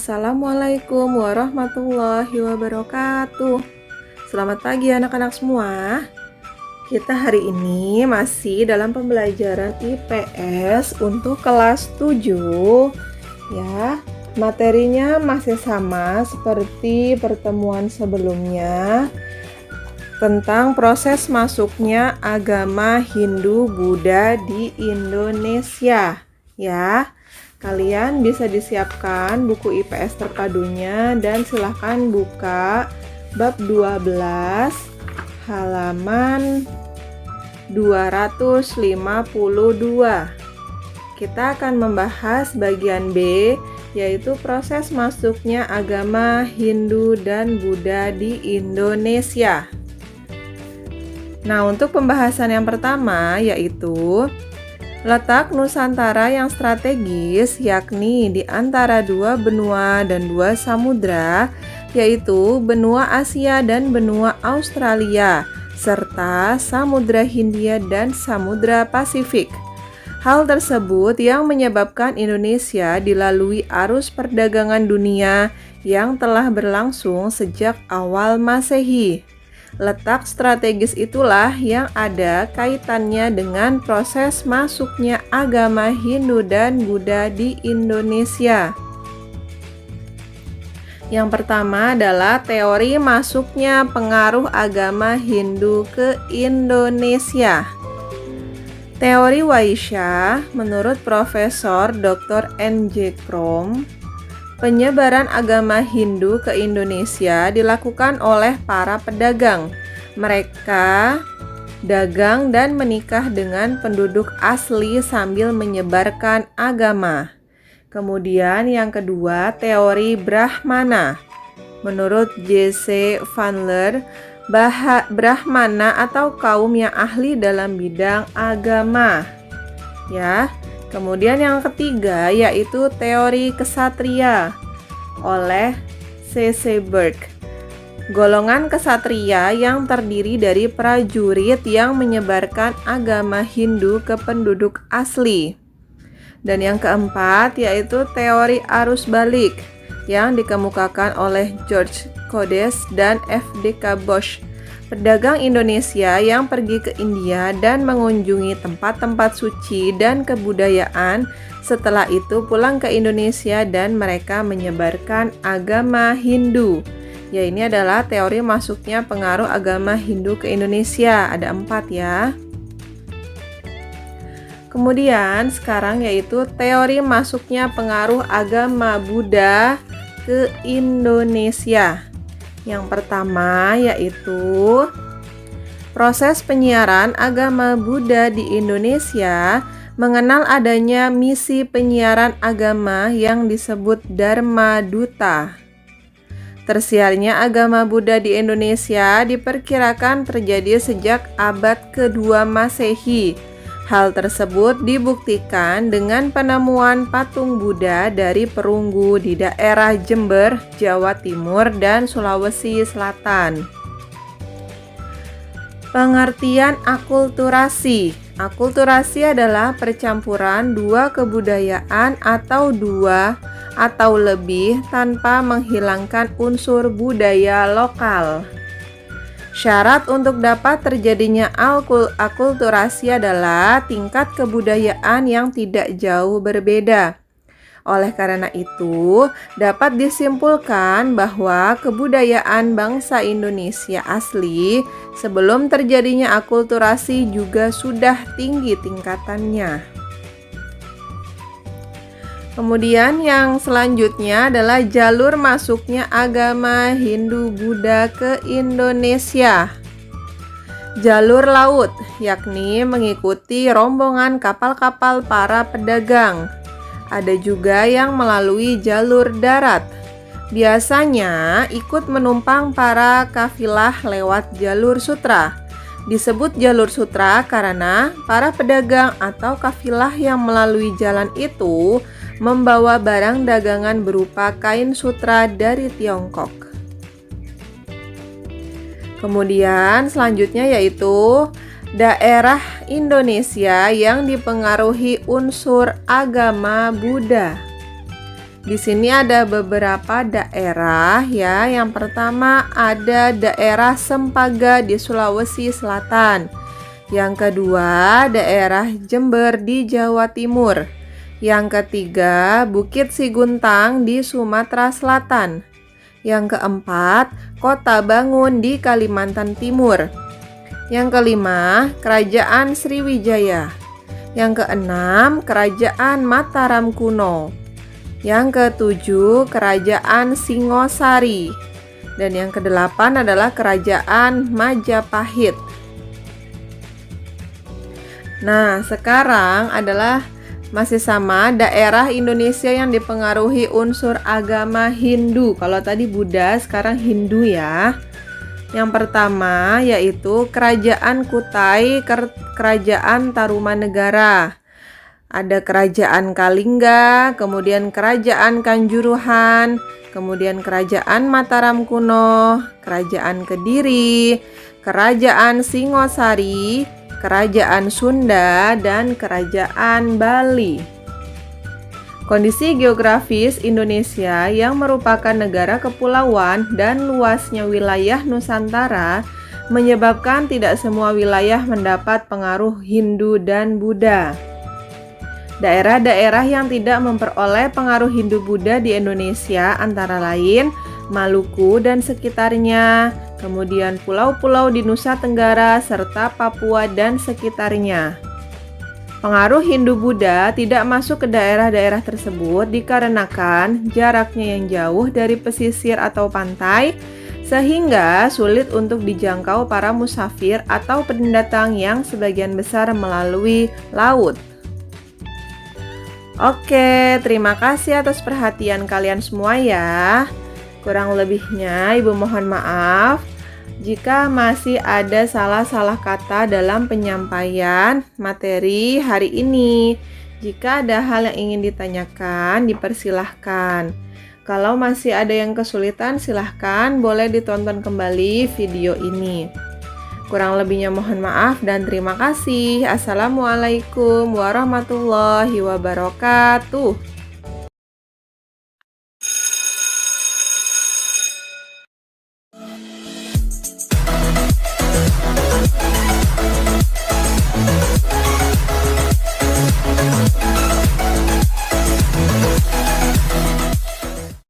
Assalamualaikum warahmatullahi wabarakatuh. Selamat pagi anak-anak semua. Kita hari ini masih dalam pembelajaran IPS untuk kelas 7 ya. Materinya masih sama seperti pertemuan sebelumnya tentang proses masuknya agama Hindu-Buddha di Indonesia ya. Kalian bisa disiapkan buku IPS terpadunya dan silahkan buka bab 12 halaman 252. Kita akan membahas bagian B, yaitu proses masuknya agama Hindu dan Buddha di Indonesia. Nah, untuk pembahasan yang pertama yaitu letak Nusantara yang strategis, yakni di antara dua benua dan dua samudra, yaitu benua Asia dan benua Australia, serta Samudra Hindia dan Samudra Pasifik. Hal tersebut yang menyebabkan Indonesia dilalui arus perdagangan dunia yang telah berlangsung sejak awal Masehi. Letak strategis itulah yang ada kaitannya dengan proses masuknya agama Hindu dan Buddha di Indonesia. Yang pertama adalah teori masuknya pengaruh agama Hindu ke Indonesia. Teori Waisya menurut Profesor Dr. N.J. Krom, penyebaran agama Hindu ke Indonesia dilakukan oleh para pedagang. Mereka dagang dan menikah dengan penduduk asli sambil menyebarkan agama. Kemudian yang kedua, teori Brahmana. Menurut J.C. Vandler, Brahmana atau kaum yang ahli dalam bidang agama. Ya. Kemudian yang ketiga yaitu teori kesatria oleh C.C. Burke. Golongan kesatria yang terdiri dari prajurit yang menyebarkan agama Hindu ke penduduk asli. Dan yang keempat yaitu teori arus balik yang dikemukakan oleh George Codes dan F.D.K. Bosch. Pedagang Indonesia yang pergi ke India dan mengunjungi tempat-tempat suci dan kebudayaan, setelah itu pulang ke Indonesia dan mereka menyebarkan agama Hindu. Ya, ini adalah teori masuknya pengaruh agama Hindu ke Indonesia. Ada 4 ya. Kemudian sekarang yaitu teori masuknya pengaruh agama Buddha ke Indonesia. Yang pertama yaitu proses penyiaran agama Buddha di Indonesia mengenal adanya misi penyiaran agama yang disebut Dharma Duta. Tersiarnya agama Buddha di Indonesia diperkirakan terjadi sejak abad ke-2 Masehi. Hal tersebut dibuktikan dengan penemuan patung Buddha dari perunggu di daerah Jember, Jawa Timur, dan Sulawesi Selatan. Pengertian akulturasi. Akulturasi adalah percampuran dua kebudayaan atau dua atau lebih tanpa menghilangkan unsur budaya lokal. Syarat untuk dapat terjadinya akulturasi adalah tingkat kebudayaan yang tidak jauh berbeda. Oleh karena itu, dapat disimpulkan bahwa kebudayaan bangsa Indonesia asli sebelum terjadinya akulturasi juga sudah tinggi tingkatannya. Kemudian yang selanjutnya adalah jalur masuknya agama Hindu-Buddha ke Indonesia. Jalur laut, yakni mengikuti rombongan kapal-kapal para pedagang. Ada juga yang melalui jalur darat. Biasanya ikut menumpang para kafilah lewat jalur sutra. Disebut jalur sutra karena para pedagang atau kafilah yang melalui jalan itu membawa barang dagangan berupa kain sutra dari Tiongkok. Kemudian selanjutnya yaitu daerah Indonesia yang dipengaruhi unsur agama Buddha. Di sini ada beberapa daerah ya. Yang pertama ada daerah Sempaga di Sulawesi Selatan. Yang kedua, daerah Jember di Jawa Timur. Yang ketiga, Bukit Siguntang di Sumatera Selatan. Yang keempat, Kota Bangun di Kalimantan Timur. Yang kelima, Kerajaan Sriwijaya. Yang keenam, Kerajaan Mataram kuno. Yang ketujuh, Kerajaan Singosari. Dan yang kedelapan adalah Kerajaan Majapahit. Nah, sekarang adalah masih sama daerah Indonesia yang dipengaruhi unsur agama Hindu. Kalau tadi Buddha, sekarang Hindu ya. Yang pertama yaitu Kerajaan Kutai, Kerajaan Tarumanegara. Ada Kerajaan Kalingga, kemudian Kerajaan Kanjuruhan, kemudian Kerajaan Mataram kuno, Kerajaan Kediri, Kerajaan Singosari, Kerajaan Sunda, dan Kerajaan Bali. Kondisi geografis Indonesia yang merupakan negara kepulauan dan luasnya wilayah Nusantara menyebabkan tidak semua wilayah mendapat pengaruh Hindu dan Buddha. Daerah-daerah yang tidak memperoleh pengaruh Hindu-Buddha di Indonesia antara lain Maluku dan sekitarnya, kemudian pulau-pulau di Nusa Tenggara, serta Papua dan sekitarnya. Pengaruh Hindu-Buddha tidak masuk ke daerah-daerah tersebut dikarenakan jaraknya yang jauh dari pesisir atau pantai, sehingga sulit untuk dijangkau para musafir atau pendatang yang sebagian besar melalui laut. Oke, terima kasih atas perhatian kalian semua ya. Kurang lebihnya Ibu mohon maaf jika masih ada salah-salah kata dalam penyampaian materi hari ini. Jika ada hal yang ingin ditanyakan, dipersilahkan. Kalau masih ada yang kesulitan, silahkan boleh ditonton kembali video ini. Kurang lebihnya mohon maaf dan terima kasih. Assalamualaikum warahmatullahi wabarakatuh.